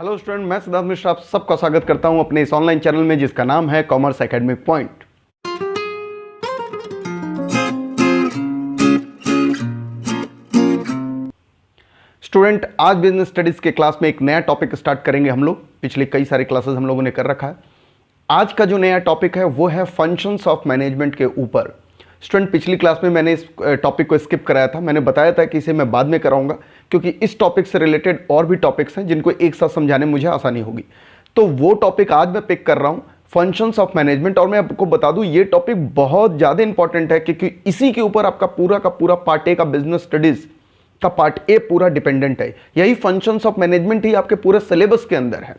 Hello student, मैं सिद्धार्थ मिश्रा आप सबका स्वागत करता हूं अपने इस ऑनलाइन चैनल में जिसका नाम है कॉमर्स एकेडमिक पॉइंट। स्टूडेंट, आज बिजनेस स्टडीज के क्लास में एक नया टॉपिक स्टार्ट करेंगे हम लोग। पिछले कई सारे क्लासेस हम लोगों ने कर रखा है। आज का जो नया टॉपिक है वो है फंक्शंस ऑफ मैनेजमेंट के ऊपर। स्टूडेंट, पिछली क्लास में मैंने इस टॉपिक को स्किप कराया था। मैंने बताया था कि इसे मैं बाद में कराऊंगा क्योंकि इस टॉपिक से रिलेटेड और भी टॉपिक्स हैं जिनको एक साथ समझाने में मुझे आसानी होगी। तो वो टॉपिक आज मैं पिक कर रहा हूँ, फंक्शंस ऑफ मैनेजमेंट। और मैं आपको बता दूं ये टॉपिक बहुत ज़्यादा इंपॉर्टेंट है क्योंकि इसी के ऊपर आपका पूरा का पूरा पार्ट ए का बिजनेस स्टडीज का पार्ट ए पूरा डिपेंडेंट है। यही फंक्शंस ऑफ मैनेजमेंट ही आपके पूरे सिलेबस के अंदर है।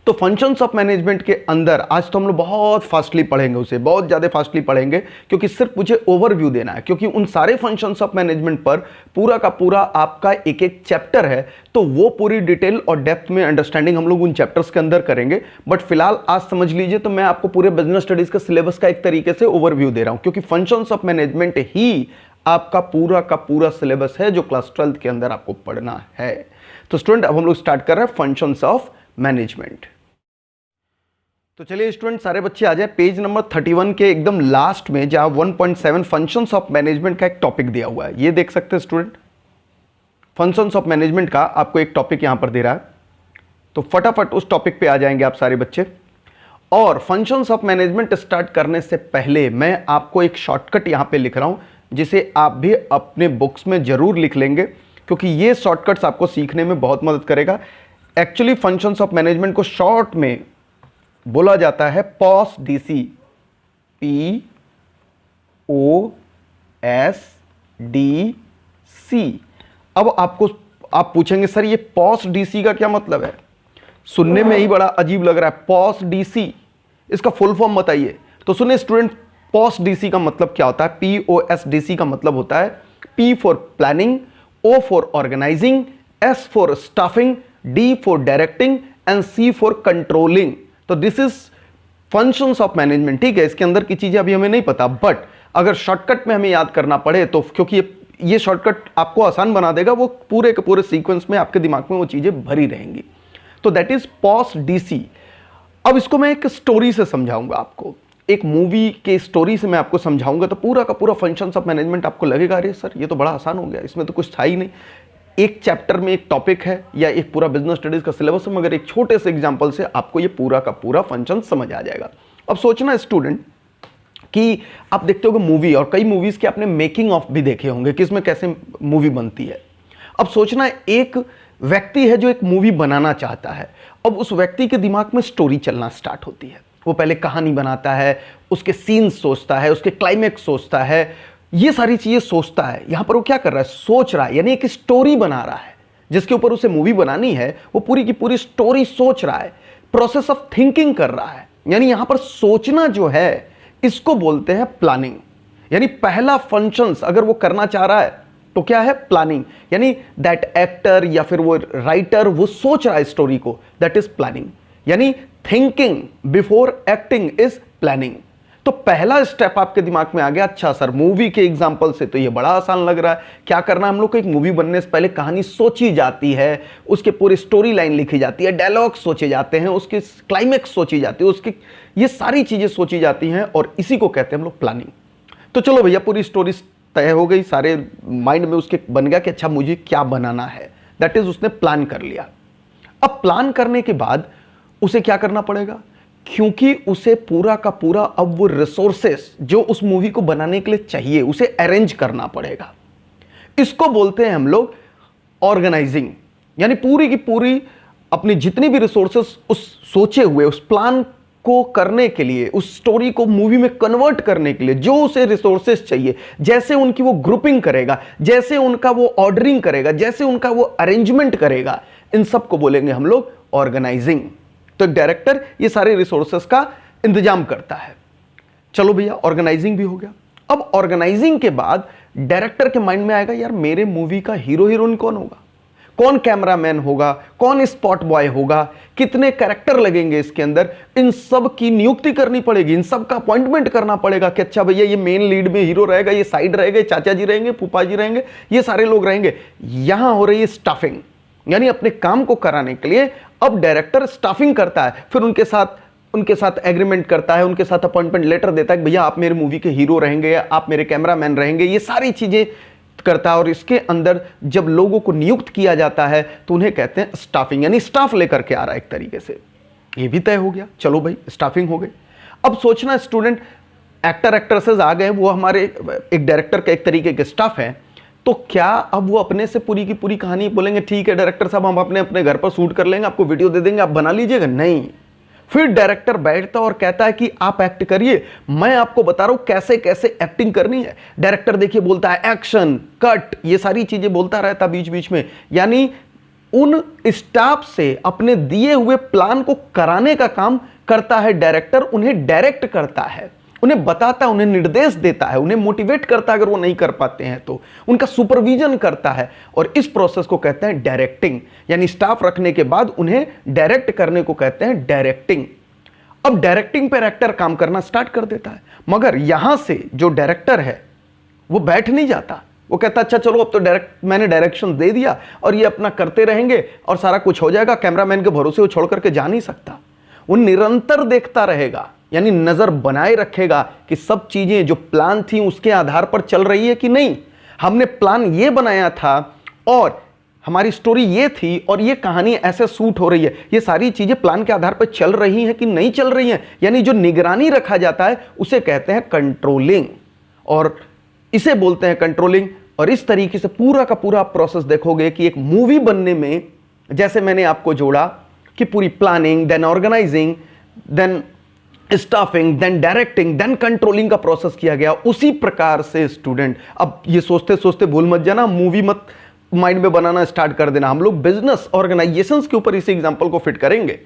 तो फंक्शंस ऑफ मैनेजमेंट के अंदर आज तो हम लोग बहुत फास्टली पढ़ेंगे, उसे बहुत ज़्यादा फास्टली पढ़ेंगे क्योंकि सिर्फ मुझे ओवरव्यू देना है। क्योंकि उन सारे फंक्शंस ऑफ मैनेजमेंट पर पूरा का पूरा आपका एक एक चैप्टर है, तो वो पूरी डिटेल और डेप्थ में अंडरस्टैंडिंग हम लोग उन चैप्टर्स के अंदर करेंगे। बट फिलहाल आज समझ लीजिए तो मैं आपको पूरे बिजनेस स्टडीज का सिलेबस का एक तरीके से ओवरव्यू दे रहा हूँ क्योंकि फंक्शंस ऑफ मैनेजमेंट ही आपका पूरा का पूरा सिलेबस है जो क्लास 12th के अंदर आपको पढ़ना है। तो स्टूडेंट, अब हम लोग स्टार्ट कर रहे हैं फंक्शंस ऑफ मैनेजमेंट। तो चलिए स्टूडेंट, सारे बच्चे आ जाए पेज नंबर 31 के एकदम लास्ट में, जहां 1.7 फंक्शंस ऑफ मैनेजमेंट का एक टॉपिक दिया हुआ है। ये देख सकते हैं स्टूडेंट, फंक्शंस ऑफ मैनेजमेंट का आपको एक टॉपिक यहां पर दे रहा है। तो फटाफट उस टॉपिक पे आ जाएंगे आप सारे बच्चे। और फंक्शंस ऑफ मैनेजमेंट स्टार्ट करने से पहले मैं आपको एक शॉर्टकट यहां पे लिख रहा हूं जिसे आप भी अपने बुक्स में जरूर लिख लेंगे क्योंकि ये शॉर्टकट्स आपको सीखने में बहुत मदद करेगा। एक्चुअली फंक्शंस ऑफ मैनेजमेंट को शॉर्ट में बोला जाता है पॉस डीसी, POSDC। अब आप पूछेंगे सर ये पॉस डीसी का क्या मतलब है? सुनने में ही बड़ा अजीब लग रहा है, पॉस डीसी, इसका फुल फॉर्म बताइए। तो सुनिए स्टूडेंट, पॉस डीसी का मतलब क्या होता है? POSDC का मतलब होता है P for planning, O for organising, S for staffing, D for directing and C for controlling. तो this is functions of management. ठीक है, इसके अंदर की चीजें अभी हमें नहीं पता, बट अगर शॉर्टकट में हमें याद करना पड़े तो क्योंकि ये शॉर्टकट आपको आसान बना देगा, वो पूरे के पूरे सीक्वेंस में आपके दिमाग में वो चीजें भरी रहेंगी। तो दैट इज पॉस डीसी। अब इसको मैं एक स्टोरी से समझाऊंगा आपको, एक मूवी के स्टोरी से मैं आपको समझाऊंगा। तो पूरा का पूरा फंक्शंस ऑफ मैनेजमेंट आपको लगेगा अरे सर ये तो बड़ा आसान हो गया, इसमें तो कुछ था ही नहीं। एक चैप्टर में एक टॉपिक है या एक पूरा बिजनेस स्टडीज का सिलेबस है, मगर एक छोटे से एग्जांपल से आपको ये पूरा का पूरा फंक्शन समझ आ जाएगा। अब सोचना स्टूडेंट कि आप देखते होगे मूवी, और कई मूवीज के आपने मेकिंग ऑफ भी देखे होंगे कि इसमें कैसे मूवी बनती है। अब सोचना एक व्यक्ति है जो एक मूवी बनाना चाहता है। अब उस व्यक्ति के दिमाग में स्टोरी चलना स्टार्ट होती है। वो पहले कहानी बनाता है, उसके सीन्स सोचता है, उसके क्लाइमेक्स सोचता है, ये सारी चीजें सोचता है। यहां पर वो क्या कर रहा है? सोच रहा है, यानी एक स्टोरी बना रहा है जिसके ऊपर उसे मूवी बनानी है। वो पूरी की पूरी स्टोरी सोच रहा है, प्रोसेस ऑफ थिंकिंग कर रहा है। यानी यहां पर सोचना जो है इसको बोलते हैं प्लानिंग। यानी पहला फंक्शंस अगर वो करना चाह रहा है तो क्या है? प्लानिंग। यानी दैट एक्टर या फिर वो राइटर वो सोच रहा है स्टोरी को, दैट इज प्लानिंग। यानी thinking before acting is planning. तो पहला स्टेप आपके दिमाग में आ गया, अच्छा सर मूवी के एग्जांपल से तो ये बड़ा आसान लग रहा है। क्या करना है हम लोग को? एक मूवी बनने से पहले कहानी सोची जाती है, उसके पूरी स्टोरी लाइन लिखी जाती है, डायलॉग सोचे जाते हैं, उसके क्लाइमेक्स सोची जाती है, उसकी ये सारी चीजें सोची जाती हैं और इसी को कहते हैं हम लोग प्लानिंग। तो चलो भैया, पूरी स्टोरी तय हो गई, सारे माइंड में उसके बन गया कि अच्छा मुझे क्या बनाना है, दैट इज उसने प्लान कर लिया। अब प्लान करने के बाद उसे क्या करना पड़ेगा? क्योंकि उसे पूरा का पूरा अब वो रिसोर्सेस जो उस मूवी को बनाने के लिए चाहिए उसे अरेंज करना पड़ेगा। इसको बोलते हैं हम लोग ऑर्गेनाइजिंग। यानी पूरी की पूरी अपनी जितनी भी रिसोर्सेस उस सोचे हुए उस प्लान को करने के लिए, उस स्टोरी को मूवी में कन्वर्ट करने के लिए जो उसे रिसोर्सेस चाहिए, जैसे उनकी वो ग्रुपिंग करेगा, जैसे उनका वो ऑर्डरिंग करेगा, जैसे उनका वो अरेंजमेंट करेगा, इन सब को बोलेंगे हम लोग ऑर्गेनाइजिंग। तो डायरेक्टर ये सारे रिसोर्सेस का इंतजाम करता है। चलो भैया, ऑर्गेनाइजिंग भी हो गया। अब ऑर्गेनाइजिंग के बाद डायरेक्टर के माइंड में आएगा यार मेरे मूवी का हीरो हीरोइन कौन होगा, कौन कैमरामैन होगा, कौन स्पॉट बॉय होगा, कितने कैरेक्टर लगेंगे इसके अंदर, इन सब की नियुक्ति करनी पड़ेगी, इन सब का अपॉइंटमेंट करना पड़ेगा कि अच्छा भैया ये मेन लीड में हीरो रहेगा, ये साइड रहेगा, चाचा जी रहेंगे, फूफा जी रहेंगे, ये सारे लोग रहेंगे। यहां हो रही है स्टाफिंग। यानी अपने काम को कराने के लिए अब डायरेक्टर स्टाफिंग करता है, फिर उनके साथ एग्रीमेंट करता है, उनके साथ अपॉइंटमेंट लेटर देता है कि भैया आप मेरे मूवी के हीरो रहेंगे, आप मेरे कैमरामैन रहेंगे, ये सारी चीजें करता है। और इसके अंदर जब लोगों को नियुक्त किया जाता है तो उन्हें कहते हैं स्टाफिंग, यानी स्टाफ लेकर के आ रहा है एक तरीके से। ये भी तय हो गया, चलो भाई स्टाफिंग हो गई। अब सोचना स्टूडेंट, एक्टर एक्ट्रेसेस आ गए, वो हमारे एक डायरेक्टर का एक तरीके के स्टाफ है, तो क्या अब वो अपने से पूरी की पूरी कहानी बोलेंगे ठीक है डायरेक्टर साहब हम अपने अपने घर पर शूट कर लेंगे, आपको वीडियो दे देंगे, आप बना लीजिएगा? नहीं। फिर डायरेक्टर बैठता और कहता है कि आप एक्ट करिए, मैं आपको बता रहा हूं कैसे कैसे एक्टिंग करनी है। डायरेक्टर देखिए बोलता है एक्शन, कट, ये सारी चीजें बोलता रहता बीच बीच में। यानी उन स्टाफ से अपने दिए हुए प्लान को कराने का काम करता है डायरेक्टर, उन्हें डायरेक्ट करता है, उन्हें बताता है, उन्हें निर्देश देता है, उन्हें मोटिवेट करता है अगर वो नहीं कर पाते हैं तो, उनका सुपरविजन करता है। और इस प्रोसेस को कहते हैं डायरेक्टिंग, यानी स्टाफ रखने के बाद उन्हें डायरेक्ट करने को कहते हैं डायरेक्टिंग। अब डायरेक्टिंग पर एक्टर काम करना स्टार्ट कर देता है, मगर यहां से जो डायरेक्टर है वो बैठ नहीं जाता, वो कहता अच्छा चलो अब तो मैंने डायरेक्शन दे दिया और ये अपना करते रहेंगे और सारा कुछ हो जाएगा, कैमरामैन के भरोसे वो छोड़ करके जा नहीं सकता। वो निरंतर देखता रहेगा, यानी नजर बनाए रखेगा कि सब चीजें जो प्लान थी उसके आधार पर चल रही है कि नहीं। हमने प्लान ये बनाया था और हमारी स्टोरी ये थी और ये कहानी ऐसे शूट हो रही है, ये सारी चीजें प्लान के आधार पर चल रही हैं कि नहीं चल रही हैं। यानी जो निगरानी रखा जाता है उसे कहते हैं कंट्रोलिंग, और इसे बोलते हैं कंट्रोलिंग। और इस तरीके से पूरा का पूरा प्रोसेस देखोगे कि एक मूवी बनने में जैसे मैंने आपको जोड़ा कि पूरी planning, then organizing, then staffing, then directing, then controlling का प्रोसेस किया गया, उसी प्रकार से स्टूडेंट अब ये सोचते सोचते भूल मत जाना, मूवी मत माइंड में बनाना स्टार्ट कर देना। हम लोग बिजनेस ऑर्गेनाइजेशंस के ऊपर इस एग्जांपल को फिट करेंगे,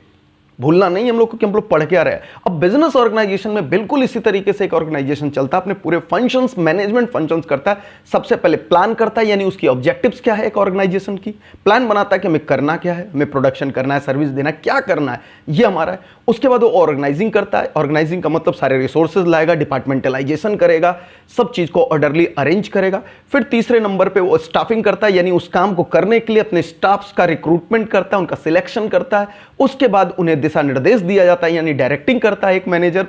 भूलना नहीं हम लोग, क्योंकि हम लोग पढ़ के आ रहे हैं। अब बिजनेस ऑर्गेनाइजेशन में बिल्कुल इसी तरीके से एक ऑर्गेनाइजेशन चलता है, अपने पूरे फंक्शंस, मैनेजमेंट फंक्शंस करता है। सबसे पहले प्लान करता है, यानी उसकी ऑब्जेक्टिव्स क्या है एक ऑर्गेनाइजेशन की, प्लान बनाता है कि हमें करना क्या है, हमें प्रोडक्शन करना है, सर्विस देना है, क्या करना है, ये हमारा है। उसके बाद वो ऑर्गेनाइजिंग करता है, ऑर्गेनाइजिंग का मतलब सारे रिसोर्सेज लाएगा, डिपार्टमेंटलाइजेशन करेगा, सब चीज को ऑर्डरली अरेंज करेगा। फिर तीसरे नंबर पे वो स्टाफिंग करता है, यानी उस काम को करने के लिए अपने स्टाफ्स का रिक्रूटमेंट करता है, उनका सिलेक्शन करता है। उसके बाद उन्हें दिशा निर्देश दिया जाता है, यानी डायरेक्टिंग करता है एक मैनेजर।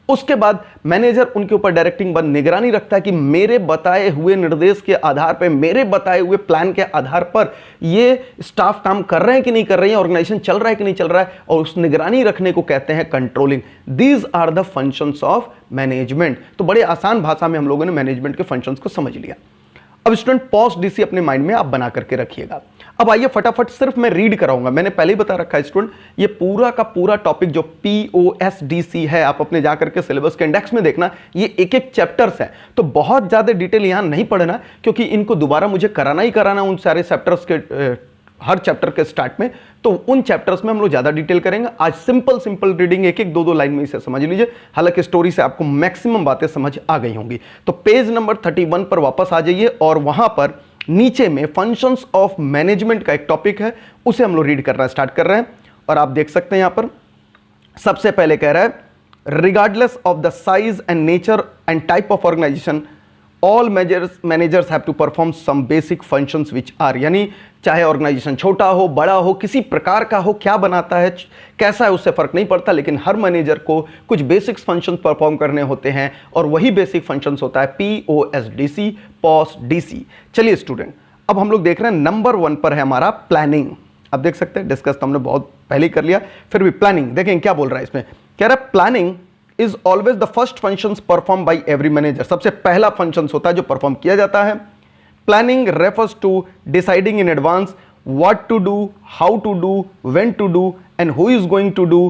उसके बाद मैनेजर उनके ऊपर डायरेक्टिंग बंद निगरानी रखता है कि मेरे बताए हुए निर्देश के आधार पर, मेरे बताए हुए प्लान के आधार पर ये स्टाफ काम कर रहे हैं कि नहीं कर रहे हैं, ऑर्गेनाइजेशन चल रहा है कि नहीं चल रहा है, और उस निगरानी रखने को कहते हैं controlling. These are the functions of management. तो बड़े आसान भाषा में हम लोगों ने मैनेजमेंट के फंक्शंस को समझ लिया। अब स्टूडेंट पॉस्ट डीसी अपने माइंड में आप बना करके रखिएगा। अब आइए फटाफट सिर्फ मैं रीड कराऊंगा, मैंने पहले ही बता रखा है स्टूडेंट, ये पूरा का पूरा टॉपिक जो POSDC है, आप अपने जाकर के सिलेबस के इंडेक्स में देखना, ये एक एक चैप्टर्स है, तो बहुत ज्यादा डिटेल यहां नहीं पढ़ना, क्योंकि इनको दोबारा मुझे कराना ही कराना उन सारे चैप्टर्स के, हर चैप्टर के स्टार्ट में, तो उन चैप्टर्स में हम लोग ज्यादा डिटेल करेंगे। आज सिंपल सिंपल रीडिंग एक एक दो दो लाइन में इसे समझ लीजिए, हालांकि स्टोरी से आपको मैक्सिमम बातें समझ आ गई होंगी। तो पेज नंबर 31 पर वापस आ जाइए और वहां पर नीचे में फंक्शंस ऑफ मैनेजमेंट का एक टॉपिक है, उसे हम लोग रीड करना स्टार्ट कर रहे हैं। और आप देख सकते हैं यहां पर सबसे पहले कह रहा है regardless of the size and nature and type of organization all managers have to perform some basic functions which are, यानी चाहे ऑर्गेनाइजेशन छोटा हो बड़ा हो, किसी प्रकार का हो, क्या बनाता है कैसा है उससे फर्क नहीं पड़ता, लेकिन हर मैनेजर को कुछ बेसिक फंक्शंस परफॉर्म करने होते हैं, और वही बेसिक फंक्शंस होता है POSDC, POSDC। चलिए स्टूडेंट, अब हम लोग देख रहे हैं नंबर 1 पर है हमारा प्लानिंग। अब देख सकते हैं, डिस्कस तो हमने बहुत पहले कर लिया, फिर भी प्लानिंग देखें क्या बोल रहा है इसमें। कह रहा है planning is always the first functions performed by every manager। सबसे पहला फंक्शंस होता है जो परफॉर्म किया जाता है। Planning refers to deciding in advance what to do, how to do, when to do and who is going to do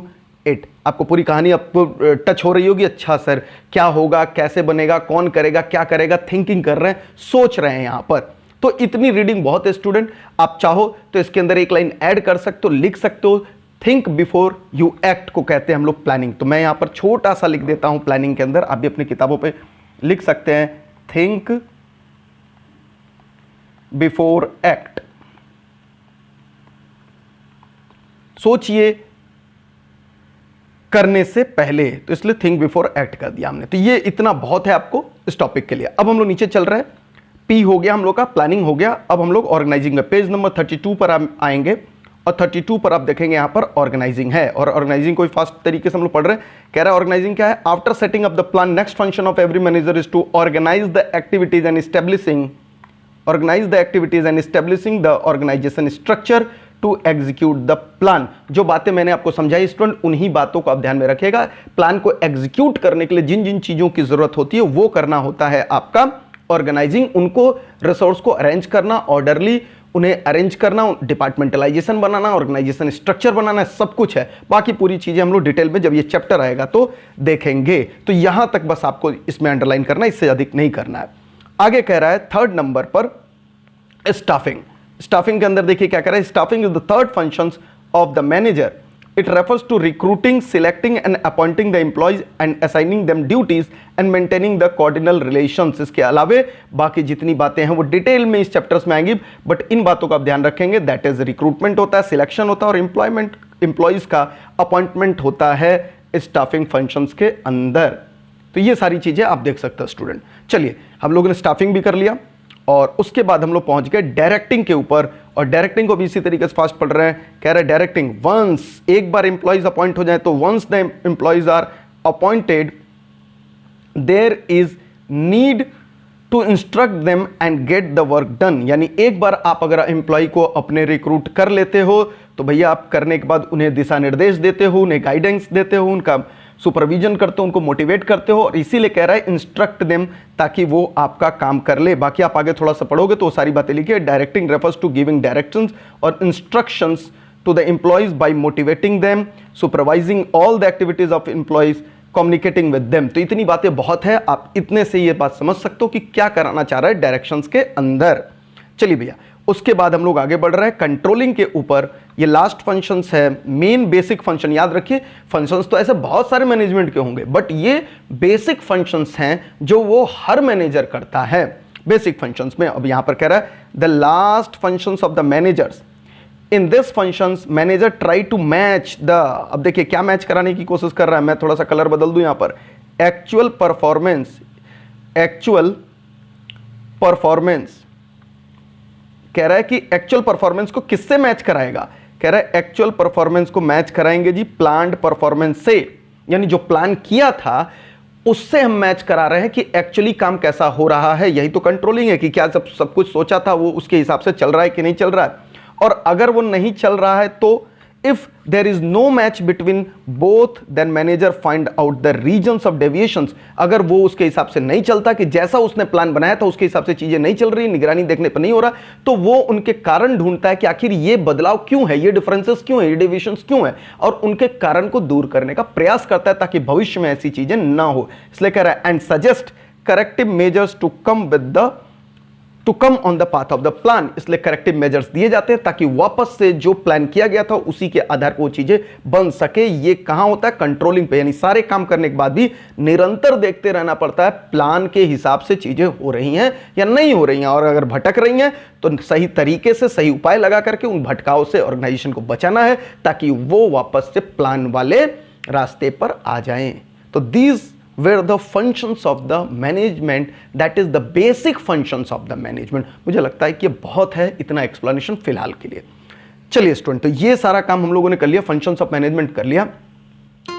it। आपको पूरी कहानी आपको टच हो रही होगी, अच्छा सर क्या होगा, कैसे बनेगा, कौन करेगा, क्या करेगा, थिंकिंग कर रहे हैं, सोच रहे हैं यहां पर। तो इतनी रीडिंग बहुत है स्टूडेंट, आप चाहो तो इसके अंदर एक लाइन ऐड कर सकते हो, लिख सकते हो। थिंक बिफोर यू एक्ट को कहते हैं हम लोग प्लानिंग। तो मैं यहां पर छोटा सा लिख देता हूं प्लानिंग के अंदर, आप भी अपनी किताबों पे लिख सकते हैं थिंक बिफोर एक्ट। सोचिए करने से पहले, तो इसलिए थिंक बिफोर एक्ट कर दिया हमने। तो ये इतना बहुत है आपको इस टॉपिक के लिए। अब हम लोग नीचे चल रहे हैं। पी हो गया हम लोग का, प्लानिंग हो गया। अब हम लोग ऑर्गेनाइजिंग में पेज नंबर 32 पर हम आएंगे और 32 पर आप देखेंगे यहाँ पर ऑर्गेनाइजिंग है। और ऑर्गेनाइजिंग कोई फास्ट तरीके से हम लोग पढ़ रहे हैं। कह रहा है ऑर्गेनाइजिंग क्या है? After setting up the plan, next function of every manager is to organize the activities and establishing the organization structure to execute the plan. जो बातें मैंने आपको समझाई स्टूडेंट, उन्हीं बातों को आप ध्यान में रखिएगा। प्लान को एग्जीक्यूट करने के लिए जिन जिन चीजों की जरूरत होती है वो करना होता है आपका ऑर्गेनाइजिंग। उनको रिसोर्स को अरेंज करना, ऑर्डरली उन्हें अरेंज करना, डिपार्टमेंटलाइजेशन बनाना, ऑर्गेनाइजेशन स्ट्रक्चर बनाना, सब कुछ है। बाकी पूरी चीजें हम लोग डिटेल में जब ये चैप्टर आएगा तो देखेंगे। तो यहां तक बस आपको इसमें अंडरलाइन करना, इससे अधिक नहीं करना है। आगे कह रहा है थर्ड नंबर पर स्टाफिंग। स्टाफिंग के अंदर देखिए क्या कह रहा है, staffing is the third functions of the manager. It refers to recruiting, selecting and appointing the employees and assigning them duties and maintaining the coordinal relations। इसके अलावे बाकी जितनी बातें हैं वो डिटेल में इस चैप्टर्स में आएंगी, बट इन बातों का आप ध्यान रखेंगे। दैट इज रिक्रूटमेंट होता है, सिलेक्शन होता है और एम्प्लॉयज का अपॉइंटमेंट होता है स्टाफिंग फंक्शंस के अंदर। तो ये सारी चीजें आप देख सकते हो स्टूडेंट। चलिए हम लोगों ने स्टाफिंग भी कर लिया और उसके बाद हम लोग पहुंच गए डायरेक्टिंग के ऊपर। और डायरेक्टिंग को भी इसी तरीके से फास्ट पढ़ रहे हैं। कह रहे हैं डायरेक्टिंग, वंस एक बार एम्प्लॉयज अपॉइंट हो जाए तो once the employees are appointed there is need to instruct them and get the work done. यानी एक बार आप अगर एम्प्लॉय को अपने रिक्रूट कर लेते हो तो भैया आप करने के बाद उन्हें दिशा निर्देश देते हो, उन्हें गाइडेंस देते हो, उनका सुपरविजन करते हो, उनको मोटिवेट करते हो। और इसीलिए कह रहा है इंस्ट्रक्ट देम, ताकि वो आपका काम कर ले। बाकी आप आगे थोड़ा सा पढ़ोगे तो सारी बातें लिखिए। Directing refers to giving directions और instructions to the employees by motivating them, supervising all the activities of employees, communicating with them. तो इतनी बातें बहुत है, आप इतने से ये बात समझ सकते हो कि क्या कराना चाह रहा है डायरेक्शंस के अंदर। चलिए भैया, उसके बाद हम लोग आगे बढ़ रहे हैं कंट्रोलिंग के ऊपर। ये लास्ट फंक्शंस है, मेन बेसिक फंक्शन। याद रखिए फंक्शंस तो ऐसे बहुत सारे मैनेजमेंट के होंगे, बट ये बेसिक फंक्शंस हैं जो वो हर मैनेजर करता है बेसिक फंक्शंस में। अब यहां पर कह रहा है the last functions of the managers. In this functions manager try to match the, अब देखिए क्या मैच कराने की कोशिश कर रहा है। मैं थोड़ा सा कलर बदल दूं यहां पर। एक्चुअल परफॉर्मेंस कह रहा है कि एक्चुअल परफॉर्मेंस को किससे मैच कराएगा? कह रहा है एक्चुअल परफॉर्मेंस को मैच कराएंगे जी प्लान्ड परफॉर्मेंस से। यानी जो प्लान किया था उससे हम मैच करा रहे हैं कि एक्चुअली काम कैसा हो रहा है। यही तो कंट्रोलिंग है कि क्या सब कुछ सोचा था वो उसके हिसाब से चल रहा है कि नहीं चल रहा है। और अगर वो नहीं चल रहा है तो if there is no match between both then manager find out the reasons of deviations. अगर वो उसके हिसाब से नहीं चलता कि जैसा उसने प्लान बनाया था उसके हिसाब से चीजें नहीं चल रही, निगरानी देखने पर नहीं हो रहा, तो वो उनके कारण ढूंढता है कि आखिर ये बदलाव क्यों है, ये डिफरेंसेस क्यों है, ये डेविएशंस क्यों है, और उनके कारण को दूर करने का प्रयास करता है ताकि भविष्य में ऐसी चीजें ना हो। इसलिए कह रहा है and suggest corrective measures to come on the path of the plan. इसलिए करेक्टिव मेजर्स दिए जाते हैं ताकि वापस से जो प्लान किया गया था उसी के आधार पर वो चीजें बन सके। ये कहां होता है? कंट्रोलिंग पे। यानी सारे काम करने के बाद भी निरंतर देखते रहना पड़ता है प्लान के हिसाब से चीजें हो रही हैं या नहीं हो रही हैं, और अगर भटक रही हैं तो सही तरीके से सही उपाय लगा करके उन भटकाव से ऑर्गेनाइजेशन को बचाना है ताकि वो वापस से प्लान वाले रास्ते पर आ जाएं। तो these were the functions of the management, that is the basic functions of the management। मुझे लगता है कि ये बहुत है, इतना एक्सप्लेनेशन फिलहाल के लिए। चलिए स्टूडेंट, तो ये सारा काम हम लोगों ने कर लिया, फंक्शंस ऑफ मैनेजमेंट कर लिया।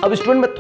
अब स्टूडेंट में